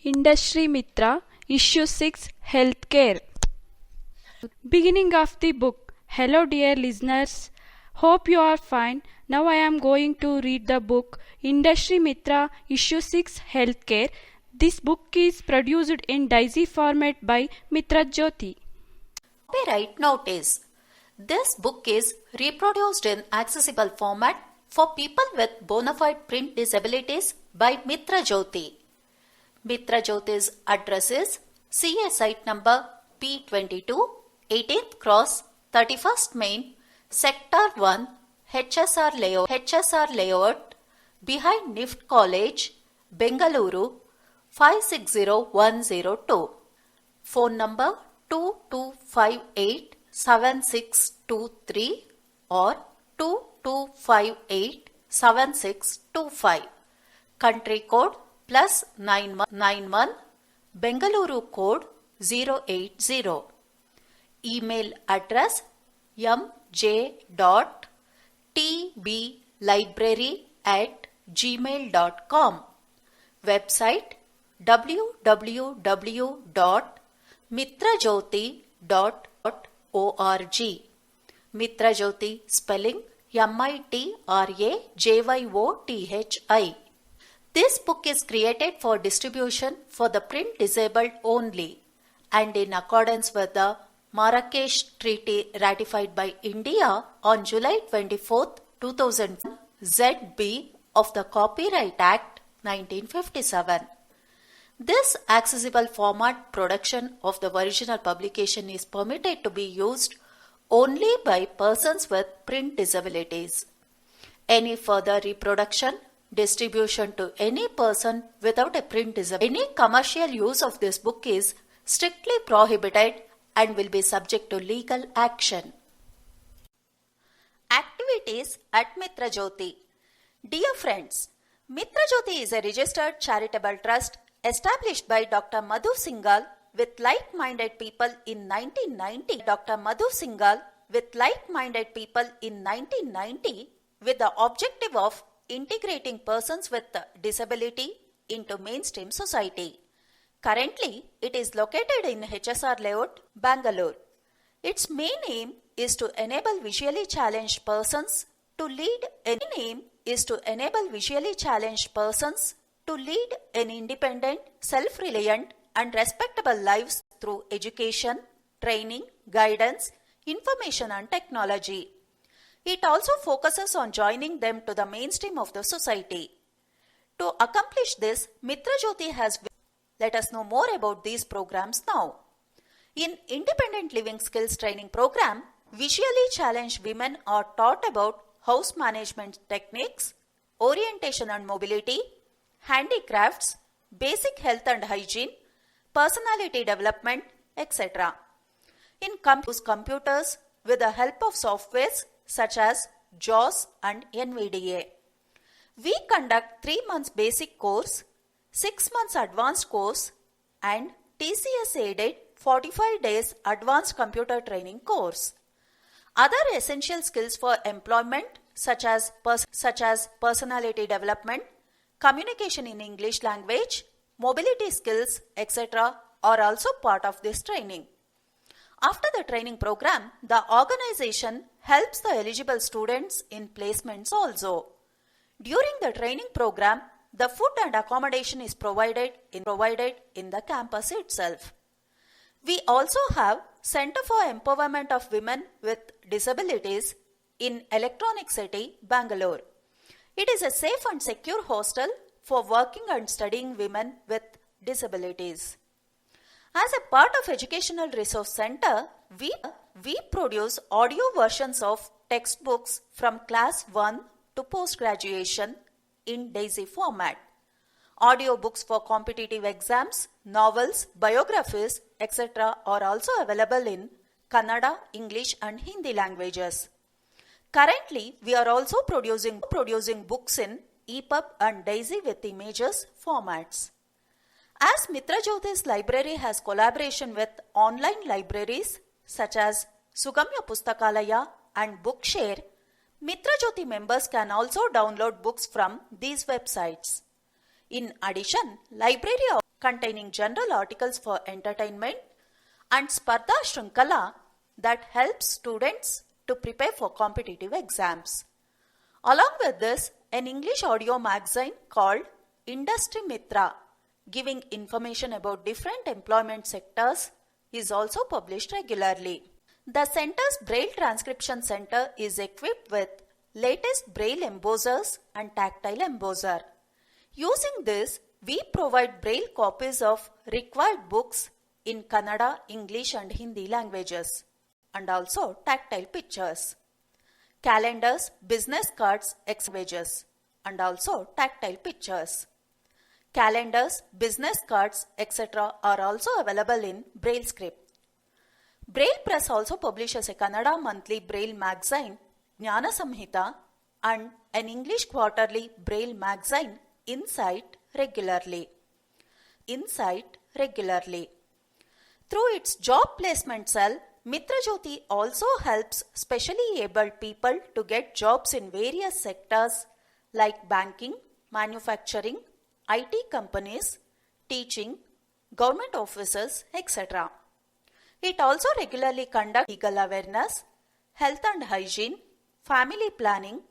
Industry Mitra, Issue 6, Healthcare. Beginning of the book. Hello, dear listeners. Hope you are fine. Now I am going to read the book Industry Mitra, Issue 6, Healthcare. This book is produced in Daisy format by Mitra Jyoti. Copyright notice. This book is reproduced in accessible format for people with bona fide print disabilities by Mitra Jyoti. Mitra Jyoti's address is CA site number P22, 18th Cross, 31st Main, Sector 1, HSR Layout, behind NIFT College, Bengaluru, 560-102. Phone number 2258-7623 or 2258-7625. Country code +9191, Bengaluru code 080. Email address mj.tblibrary@gmail.com. Website www.mitrajyoti.org. Mitra Jyoti spelling MITRAJYOTHI. This book is created for distribution for the print disabled only and in accordance with the Marrakesh Treaty ratified by India on July 24, 2000, ZB of the Copyright Act 1957. This accessible format production of the original publication is permitted to be used only by persons with print disabilities. Any further reproduction, distribution to any person without a print disability, any commercial use of this book is strictly prohibited and will be subject to legal action. Activities at Mitra Jyoti. Dear friends, Mitra Jyoti is a registered charitable trust established by Dr. Madhu Singhal with like-minded people in 1990. Dr. Madhu Singhal with like-minded people in 1990 with the objective of integrating persons with disability into mainstream society. Currently, it is located in HSR Layout, Bangalore. Its main aim is to enable visually challenged persons to lead an independent, self-reliant and respectable lives through education, training, guidance, information and technology. It also focuses on joining them to the mainstream of the society. To accomplish this, Mitra Jyoti has. Let us know more about these programs now. In Independent Living Skills Training Program, visually challenged women are taught about house management techniques, orientation and mobility, handicrafts, basic health and hygiene, personality development, etc. In computers with the help of softwares such as JAWS and NVDA. We conduct 3 months basic course, 6 months advanced course and TCS aided 45 days advanced computer training course. Other essential skills for employment such as personality development, communication in English language, mobility skills, etc. are also part of this training. After the training program, the organization helps the eligible students in placements also. During the training program, the food and accommodation is provided in the campus itself. We also have Center for Empowerment of Women with Disabilities in Electronic City, Bangalore. It is a safe and secure hostel for working and studying women with disabilities. As a part of Educational Resource Center, we produce audio versions of textbooks from class 1 to post-graduation in DAISY format. Audio books for competitive exams, novels, biographies, etc. are also available in Kannada, English and Hindi languages. Currently, we are also producing books in EPUB and DAISY with images formats. As Mitra Jyoti's library has collaboration with online libraries such as Sugamya Pustakalaya and Bookshare, Mitra Jyoti members can also download books from these websites. In addition, containing general articles for entertainment, and Spardha Shrinkala that helps students to prepare for competitive exams. Along with this, an English audio magazine called Industry Mitra, giving information about different employment sectors, is also published regularly. The center's Braille Transcription Center is equipped with latest Braille embossers and tactile embosser. Using this, we provide Braille copies of required books in Kannada, English and Hindi languages, and also tactile pictures, calendars, business cards, etc. and also tactile pictures. Calendars, business cards, etc. are also available in Braille script. Braille Press also publishes a Kannada monthly Braille magazine, Jnana Samhita, and an English quarterly Braille magazine, Insight, regularly. Through its job placement cell, Mitra Jyoti also helps specially abled people to get jobs in various sectors like banking, manufacturing, IT companies, teaching, government offices, etc. It also regularly conducts legal awareness, health and hygiene, family planning,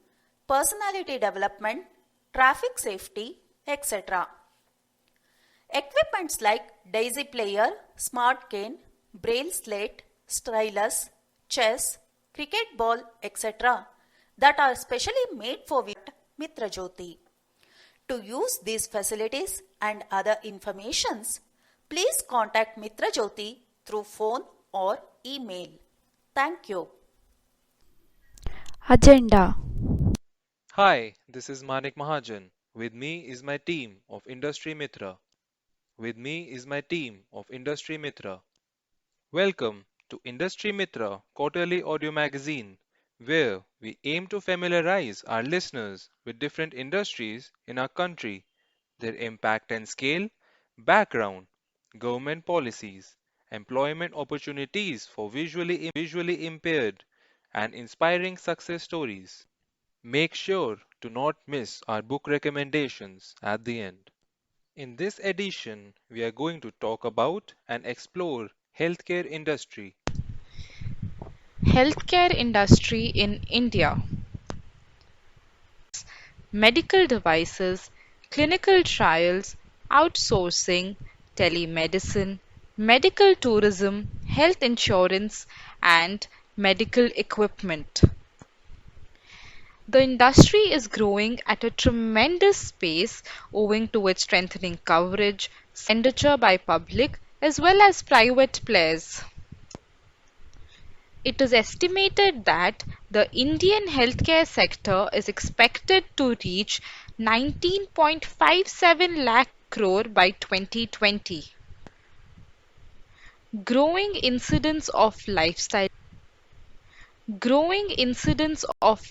personality development, traffic safety, etc. Equipments like Daisy Player, Smart Cane, Braille Slate, Stylus, chess, cricket ball, etc. that are specially made for Mitra Jyoti. To use these facilities and other informations, please contact Mitra Jyoti through phone or email. Thank you. Agenda. Hi, this is Manik Mahajan. With me is my team of Industry Mitra. Welcome to Industry Mitra Quarterly Audio Magazine, where we aim to familiarize our listeners with different industries in our country, their impact and scale, background, government policies, employment opportunities for visually impaired, and inspiring success stories. Make sure to not miss our book recommendations at the end. In this edition, we are going to talk about and explore healthcare industry. Healthcare industry in India. Medical devices, clinical trials, outsourcing, telemedicine, medical tourism, health insurance, and medical equipment. The industry is growing at a tremendous pace owing to its strengthening coverage, expenditure by public as well as private players. It is estimated that the Indian healthcare sector is expected to reach 19.57 lakh crore by 2020. Growing incidence of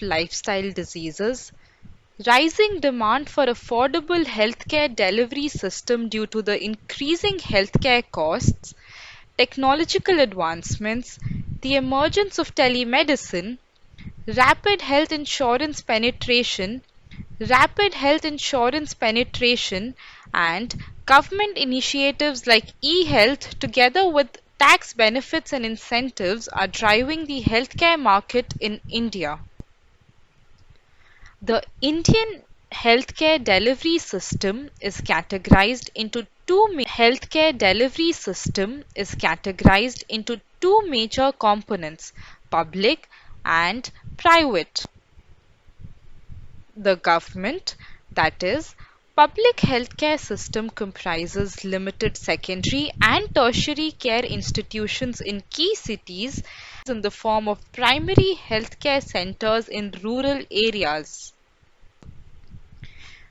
lifestyle diseases, rising demand for affordable healthcare delivery system due to the increasing healthcare costs, technological advancements, the emergence of telemedicine, rapid health insurance penetration, and government initiatives like e-health together with tax benefits and incentives are driving the healthcare market in India. The Indian healthcare delivery system is categorized into two major components, public and private. The government, that is, public healthcare system comprises limited secondary and tertiary care institutions in key cities in the form of primary healthcare centers in rural areas.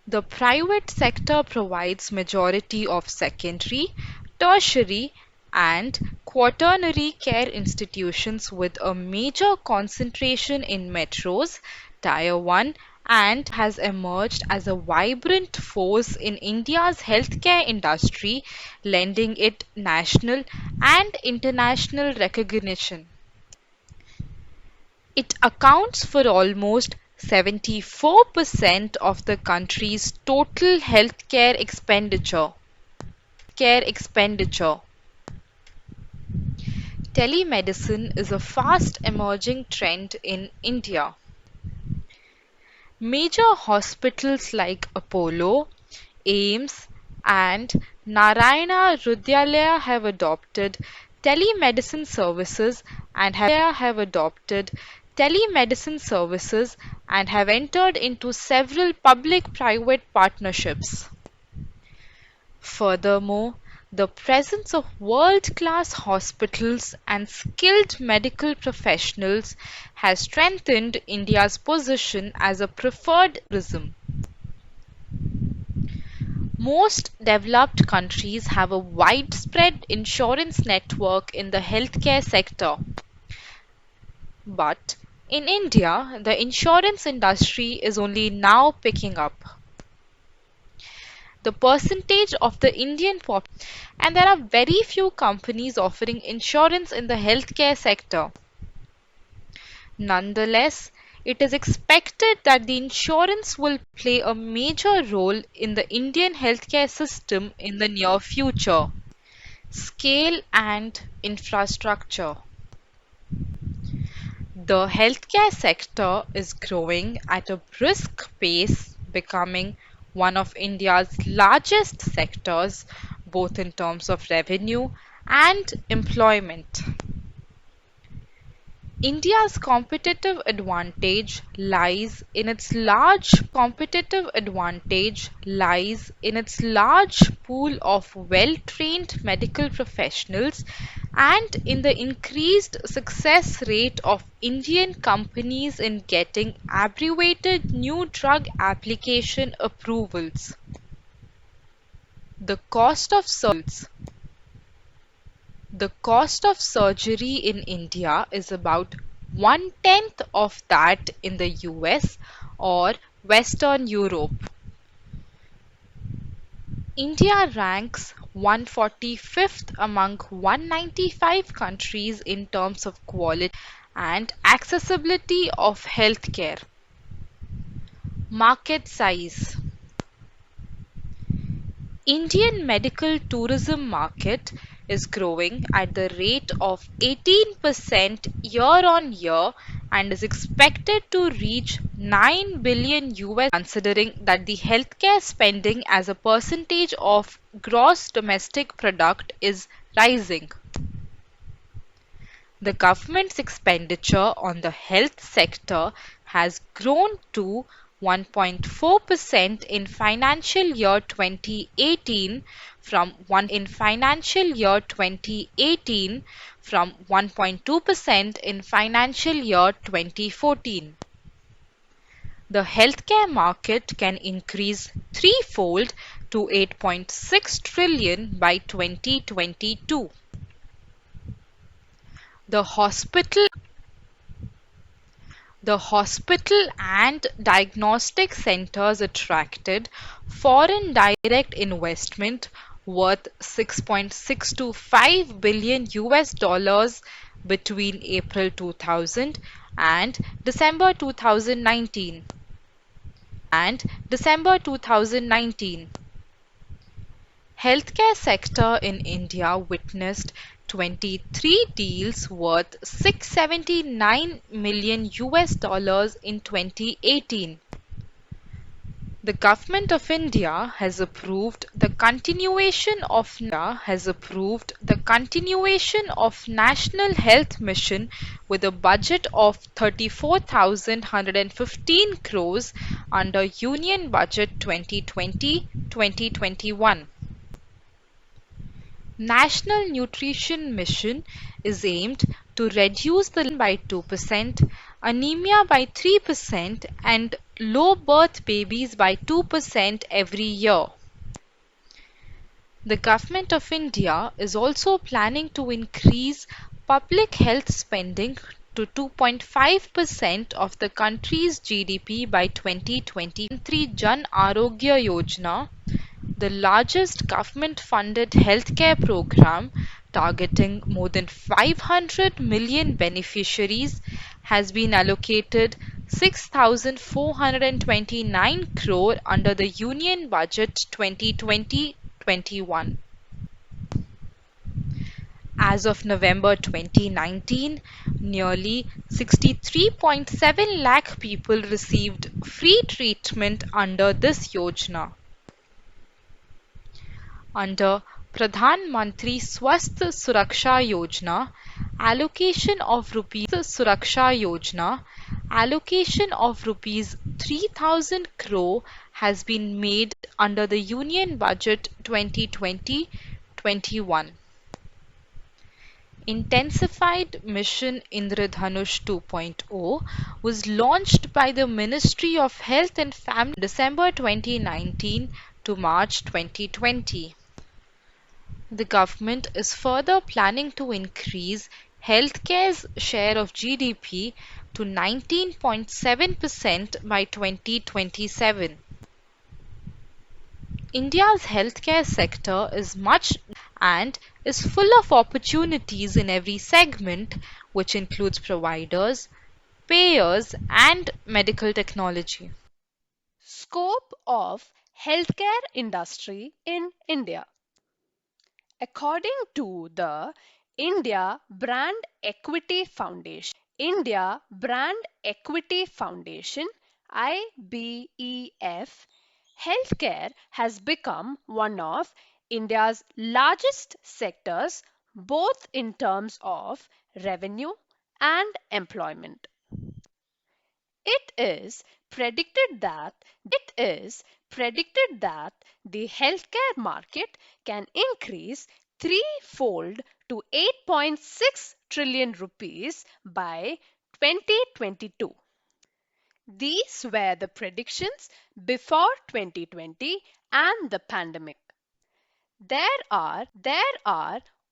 The private sector provides majority of secondary, tertiary and quaternary care institutions with a major concentration in metros, Tier 1 and has emerged as a vibrant force in India's healthcare industry, lending it national and international recognition. It accounts for almost 74% of the country's total healthcare expenditure. healthcare expenditure. Telemedicine is a fast emerging trend in India. Major hospitals like Apollo, AIIMS, and Narayana Hrudayalaya have adopted telemedicine services and have entered into several public-private partnerships. Furthermore, the presence of world-class hospitals and skilled medical professionals has strengthened India's position as a preferred tourism. Most developed countries have a widespread insurance network in the healthcare sector. But in India, the insurance industry is only now picking up. The percentage of the Indian population, and there are very few companies offering insurance in the healthcare sector. Nonetheless, it is expected that the insurance will play a major role in the Indian healthcare system in the near future. Scale and infrastructure. The healthcare sector is growing at a brisk pace, becoming one of India's largest sectors, both in terms of revenue and employment. India's competitive advantage lies in its large pool of well-trained medical professionals and in the increased success rate of Indian companies in getting abbreviated new drug application approvals. The cost of surgery in India is about 1/10 of that in the US or Western Europe. India ranks 145th among 195 countries in terms of quality and accessibility of healthcare. Market size. Indian medical tourism market is growing at the rate of 18% year on year and is expected to reach $9 billion considering that the healthcare spending as a percentage of gross domestic product is rising. The government's expenditure on the health sector has grown to 1.4% in financial year 2018 from 1.2% in financial year 2014. The healthcare market can increase threefold to 8.6 trillion by 2022. The hospital and diagnostic centers attracted foreign direct investment worth $6.625 billion between April 2000 and December 2019. Healthcare sector in India witnessed 23 deals worth $679 million in 2018. The Government of India has approved the continuation of National Health Mission with a budget of 34,115 crores under Union Budget 2020-2021. National Nutrition Mission is aimed to reduce the by 2%, anemia by 3% and low birth babies by 2% every year. The Government of India is also planning to increase public health spending to 2.5% of the country's GDP by 2023. Jan Arogya Yojana, the largest government-funded healthcare program targeting more than 500 million beneficiaries, has been allocated 6,429 crore under the Union Budget 2020-21. As of November 2019, nearly 63.7 lakh people received free treatment under this yojana. Under Pradhan Mantri Swasth Suraksha Yojana, allocation of rupees 3000 crore has been made under the Union Budget 2020-21. Intensified Mission Indradhanush 2.0 was launched by the Ministry of Health and Family December 2019 to March 2020. The government is further planning to increase healthcare's share of GDP to 19.7% by 2027. India's healthcare sector is much and is full of opportunities in every segment, which includes providers, payers, and medical technology. Scope of healthcare industry in India. According to the India Brand Equity Foundation, IBEF, healthcare has become one of India's largest sectors both in terms of revenue and employment. It is predicted that the healthcare market can increase threefold to 8.6 trillion rupees by 2022. These were the predictions before 2020 and the pandemic. There are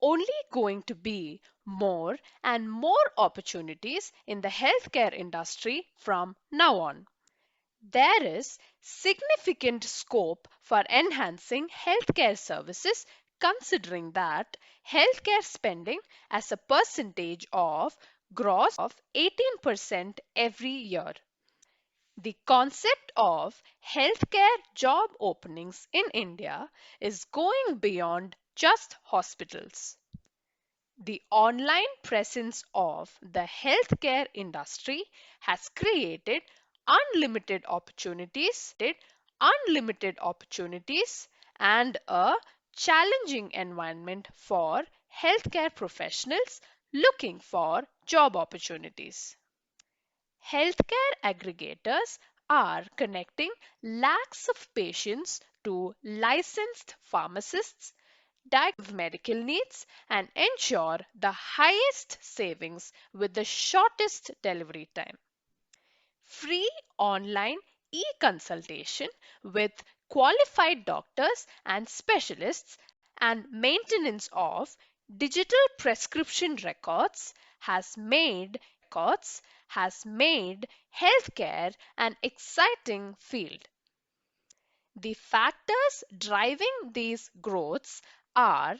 only going to be more and more opportunities in the healthcare industry from now on. There is significant scope for enhancing healthcare services considering that healthcare spending as a percentage of gross of 18% every year. The concept of healthcare job openings in India is going beyond just hospitals. The online presence of the healthcare industry has created unlimited opportunities and a challenging environment for healthcare professionals looking for job opportunities. Healthcare aggregators are connecting lakhs of patients to licensed pharmacists, diagnose medical needs, and ensure the highest savings with the shortest delivery time. Free online e-consultation with qualified doctors and specialists and maintenance of digital prescription records has made healthcare an exciting field. The factors driving these growths are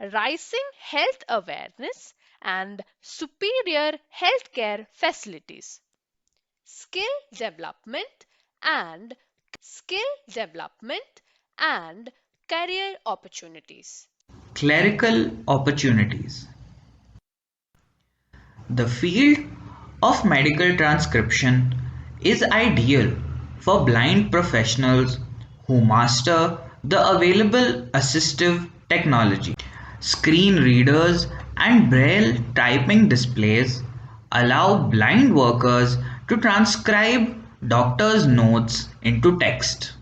rising health awareness and superior healthcare facilities, skill development and career opportunities. Clerical opportunities. The field of medical transcription is ideal for blind professionals who master the available assistive technology. Screen readers and braille typing displays allow blind workers to transcribe doctors' notes into text.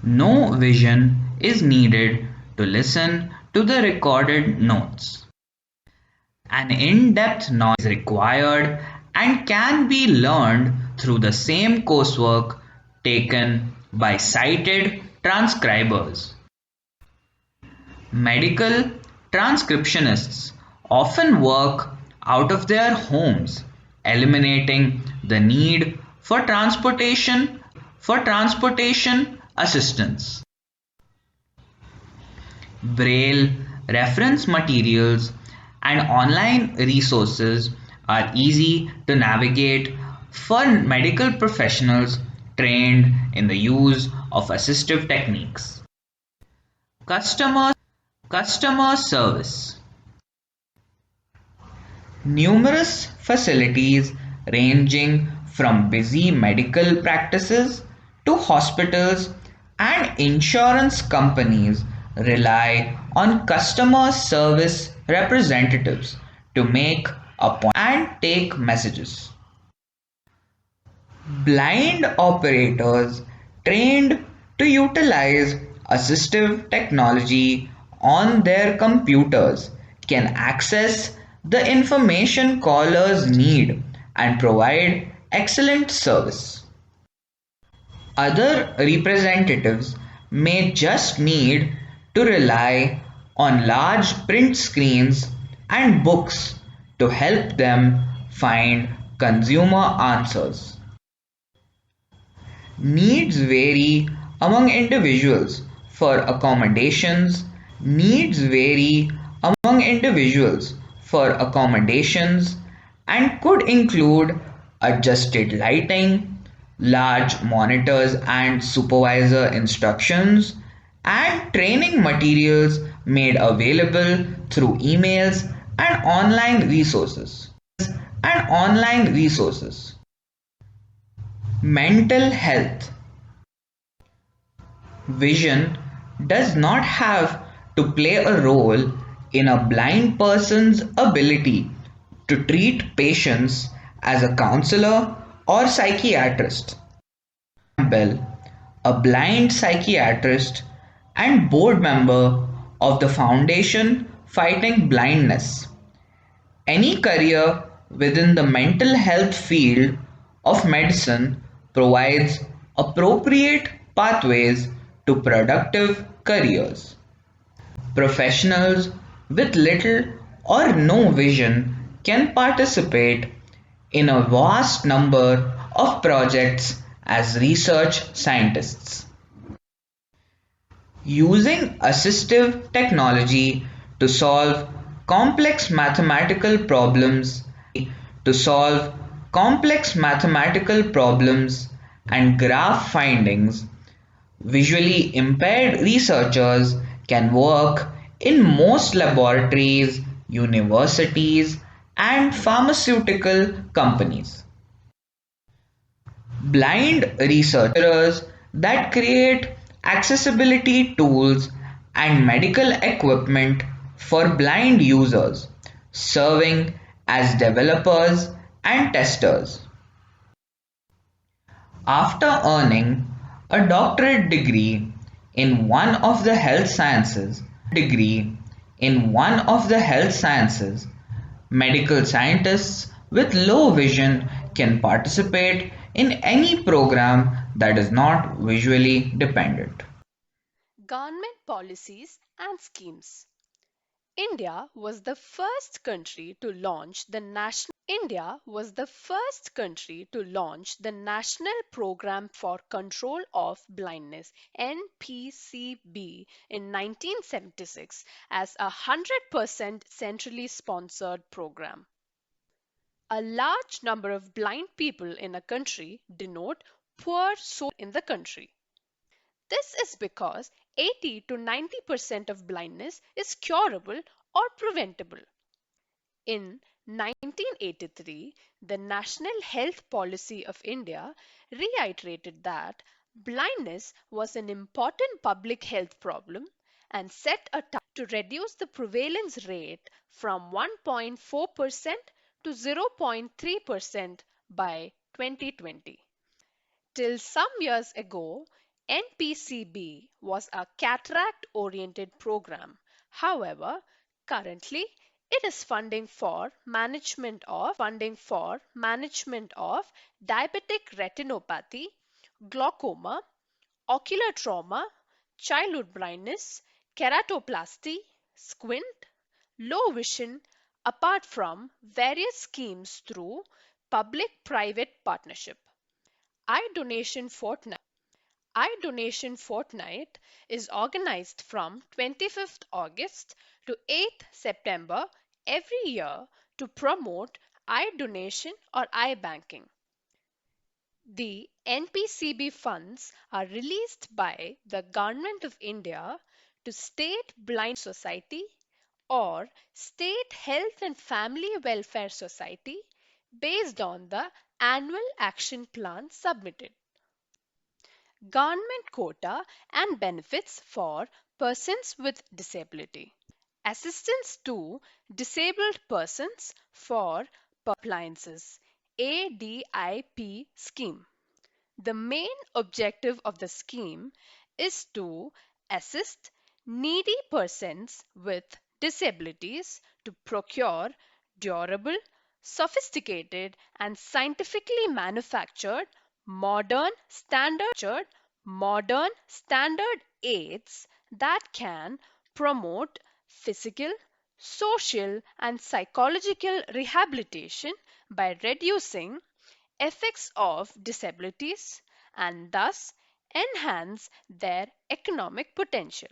No vision is needed to listen to the recorded notes. An in-depth knowledge is required and can be learned through the same coursework taken by sighted transcribers. Medical transcriptionists often work out of their homes, eliminating the need for transportation assistance. Braille reference materials and online resources are easy to navigate for medical professionals trained in the use of assistive techniques. Customers Customer service. Numerous facilities ranging from busy medical practices to hospitals and insurance companies rely on customer service representatives to make appointments and take messages. Blind operators trained to utilize assistive technology on their computers can access the information callers need and provide excellent service. Other representatives may just need to rely on large print screens and books to help them find consumer answers. Needs vary among individuals for accommodations. Needs vary among individuals for accommodations and could include adjusted lighting, large monitors and supervisor instructions, and training materials made available through emails and online resources. Mental health. Vision does not have to play a role in a blind person's ability to treat patients as a counselor or psychiatrist. Campbell, a blind psychiatrist and board member of the Foundation Fighting Blindness. Any career within the mental health field of medicine provides appropriate pathways to productive careers. Professionals with little or no vision can participate in a vast number of projects as research scientists. Using assistive technology to solve complex mathematical problems to solve complex mathematical problems and graph findings, visually impaired researchers can work in most laboratories, universities, and pharmaceutical companies. Blind researchers that create accessibility tools and medical equipment for blind users, serving as developers and testers. After earning a doctorate degree in one of the health sciences, medical scientists with low vision can participate in any program that is not visually dependent. Government policies and schemes. India was the first country to launch the National Program for Control of Blindness NPCB in 1976 as a 100% centrally sponsored program. A large number of blind people in a country denote poor social in the country. This is because 80 to 90% of blindness is curable or preventable. In 1983, the National Health Policy of India reiterated that blindness was an important public health problem and set a target to reduce the prevalence rate from 1.4% to 0.3% by 2020. Till some years ago, NPCB was a cataract oriented program. However, currently it is funding for management of diabetic retinopathy, glaucoma, ocular trauma, childhood blindness, keratoplasty, squint, low vision, apart from various schemes through public private partnership. iDonation Fortnight is organized from 25th August to 8th September every year to promote eye donation or eye banking. The NPCB funds are released by the Government of India to State Blind Society or State Health and Family Welfare Society based on the annual action plan submitted. Government quota and benefits for persons with disability. Assistance to disabled persons for appliances ADIP scheme. The main objective of the scheme is to assist needy persons with disabilities to procure durable, sophisticated, and scientifically manufactured modern standard aids that can promote physical, social, and psychological rehabilitation by reducing effects of disabilities and thus enhance their economic potential.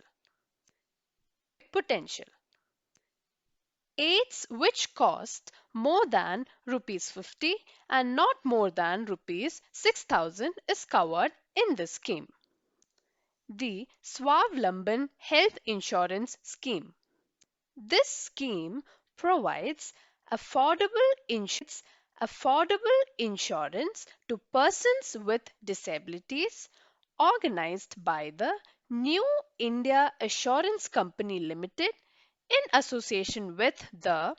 Aids which cost more than rupees 50 and not more than rupees 6,000 is covered in this scheme. The Swavlamban Health Insurance Scheme. This scheme provides affordable insurance to persons with disabilities organized by the New India Assurance Company Limited in association with the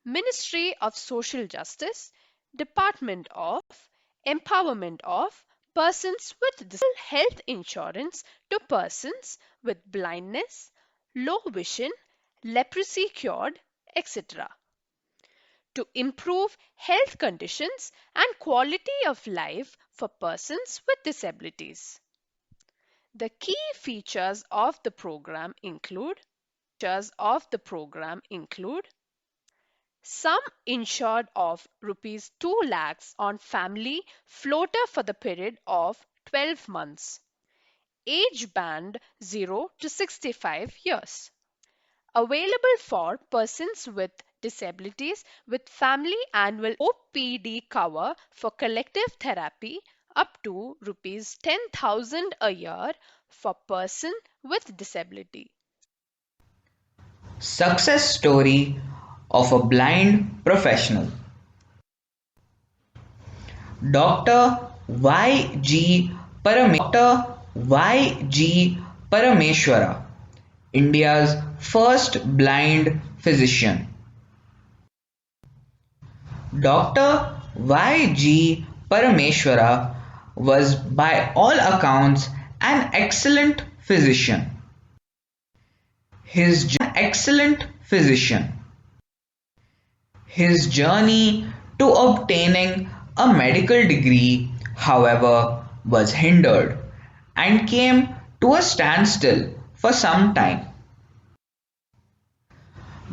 Ministry of Social Justice, Department of Empowerment of Persons with Disabilities, health insurance to persons with blindness, low vision, leprosy cured, etc. to improve health conditions and quality of life for persons with disabilities. The key features of the program include sum insured of rupees 2 lakhs on family floater for the period of 12 months. Age band 0 to 65 years. Available for persons with disabilities with family annual OPD cover for collective therapy up to rupees 10,000 a year for person with disability. Success story of a blind professional. Dr. Y.G. Parameshwara, India's first blind physician. Dr. Y.G. Parameshwara was by all accounts an excellent physician. His journey to obtaining a medical degree, however, was hindered and came to a standstill for some time.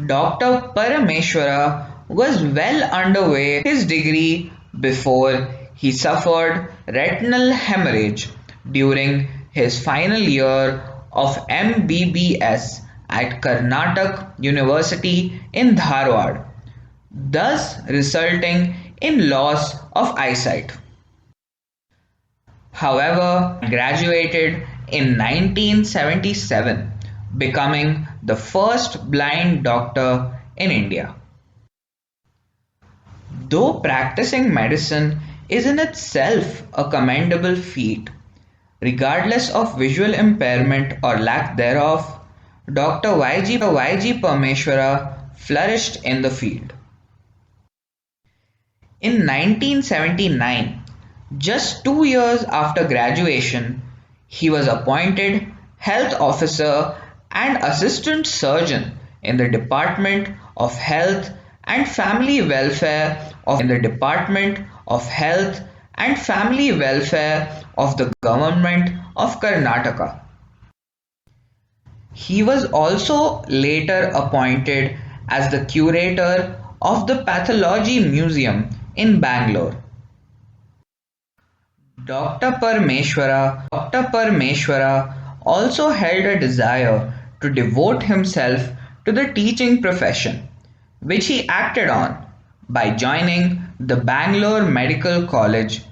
Dr. Parameshwara was well underway his degree before he suffered retinal hemorrhage during his final year of MBBS at Karnataka University in Dharwad, thus resulting in loss of eyesight. However, he graduated in 1977, becoming the first blind doctor in India. Though practicing medicine is in itself a commendable feat, regardless of visual impairment or lack thereof, Dr. Y.G. Parameshwara flourished in the field. In 1979, just 2 years after graduation, he was appointed health officer and assistant surgeon in the Department of Health and Family Welfare of the Government of Karnataka. He was also later appointed as the curator of the Pathology Museum in Bangalore. Dr. Parameshwara also held a desire to devote himself to the teaching profession, which he acted on by joining the Bangalore Medical College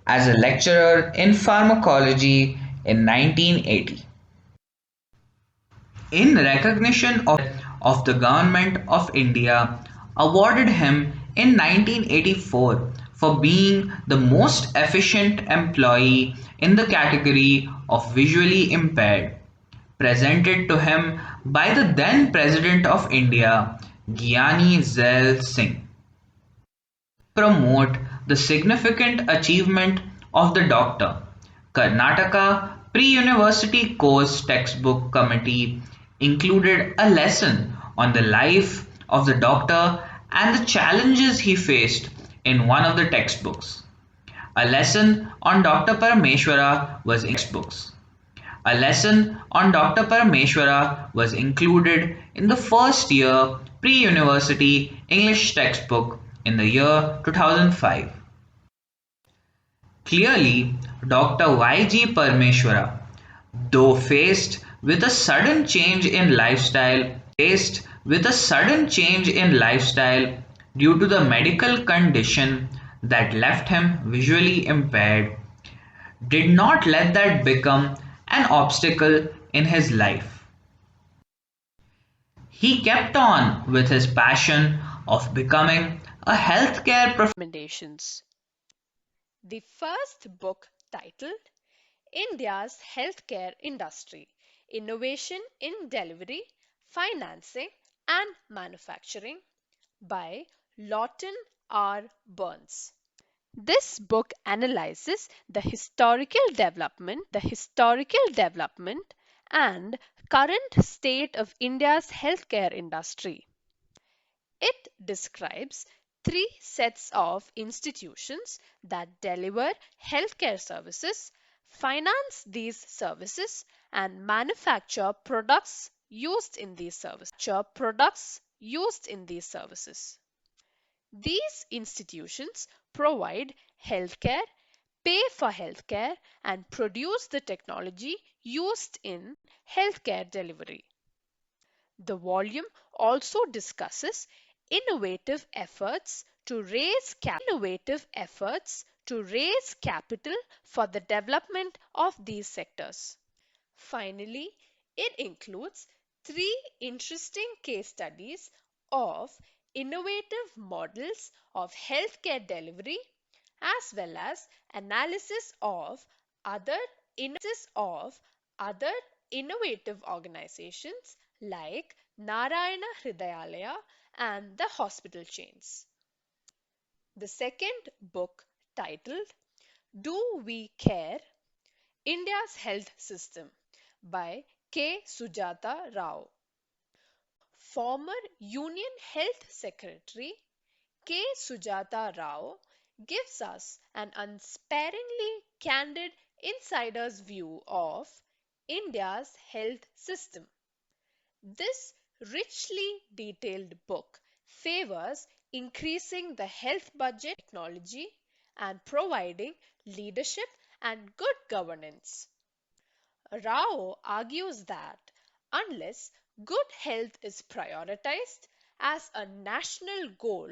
as a lecturer in pharmacology in 1980. in recognition of the Government of India awarded him in 1984 for being the most efficient employee in the category of visually impaired, presented to him by the then President of India, Gyani Zail Singh. Promote the significant achievement of the Doctor. Karnataka Pre-University Course Textbook Committee included a lesson on the life of the doctor and the challenges he faced in one of the textbooks. A lesson on Dr. Parameshwara was in textbooks. A lesson on Dr. Parameshwara was included in the first year pre-university English textbook in the year 2005. Clearly, Dr. Y. G. Parameshwara, though faced with a sudden change in lifestyle due to the medical condition that left him visually impaired, did not let that become an obstacle in his life. He kept on with his passion of becoming a healthcare professional. Recommendations. The first book titled India's Healthcare Industry: Innovation in Delivery, Financing and Manufacturing by Lawton R. Burns. This book analyzes the historical development and current state of India's healthcare industry. It describes three sets of institutions that deliver healthcare services, finance these services, and manufacture products used in these services. These institutions provide healthcare, pay for healthcare, and produce the technology used in healthcare delivery. The volume also discusses innovative efforts to raise capital for the development of these sectors. Finally, it includes three interesting case studies of innovative models of healthcare delivery as well as analysis of other innovative organizations like Narayana Hridayalaya and the hospital chains. The second book, titled Do We Care? India's Health System by K. Sujata Rao. Former Union Health Secretary K. Sujata Rao gives us an unsparingly candid insider's view of India's health system. This richly detailed book favors increasing the health budget, technology, and providing leadership and good governance. Rao argues that unless good health is prioritized as a national goal,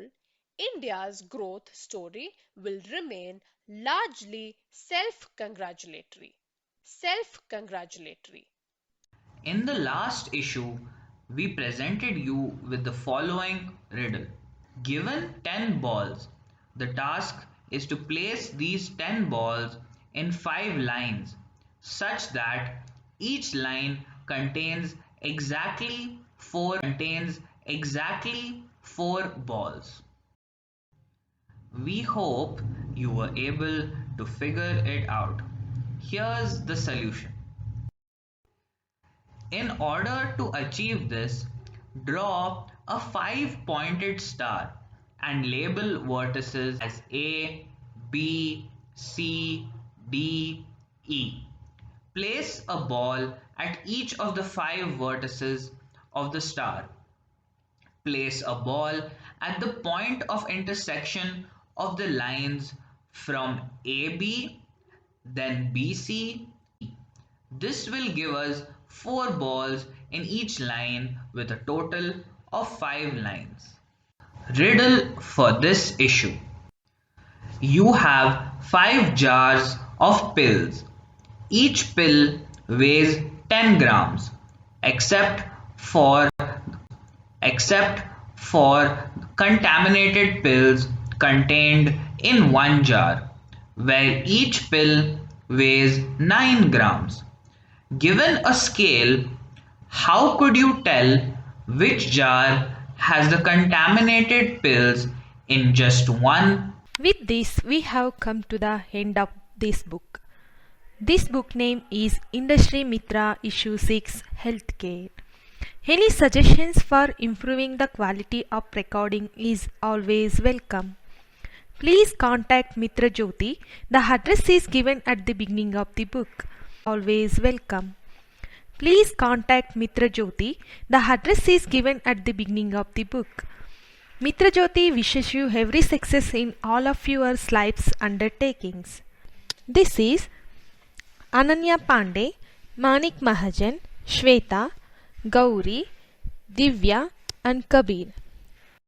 India's growth story will remain largely self-congratulatory. In the last issue, we presented you with the following riddle. Given 10 balls, the task is to place these 10 balls in 5 lines such that each line contains exactly 4 balls. We hope you were able to figure it out. Here's the solution. In order to achieve this, draw a 5-pointed star and label vertices as A, B, C, D, E. Place a ball at each of the 5 vertices of the star. Place a ball at the point of intersection of the lines from AB, then BC. This will give us 4 balls in each line with a total of 5 lines. Riddle for this issue. You have 5 jars of pills. Each pill weighs 10 grams, except for except for contaminated pills contained in one jar, where each pill weighs 9 grams. Given a scale, how could you tell which jar has the contaminated pills in just one? With this, we have come to the end of this book. This book name is Industry Mitra Issue 6 Healthcare. Any suggestions for improving the quality of recording is always welcome. Please contact Mitra Jyoti. The address is given at the beginning of the book. Always welcome. Please contact Mitra Jyoti. The address is given at the beginning of the book. Mitra Jyoti wishes you every success in all of your life's undertakings. This is Ananya Pandey, Manik Mahajan, Shweta, Gauri, Divya and Kabir.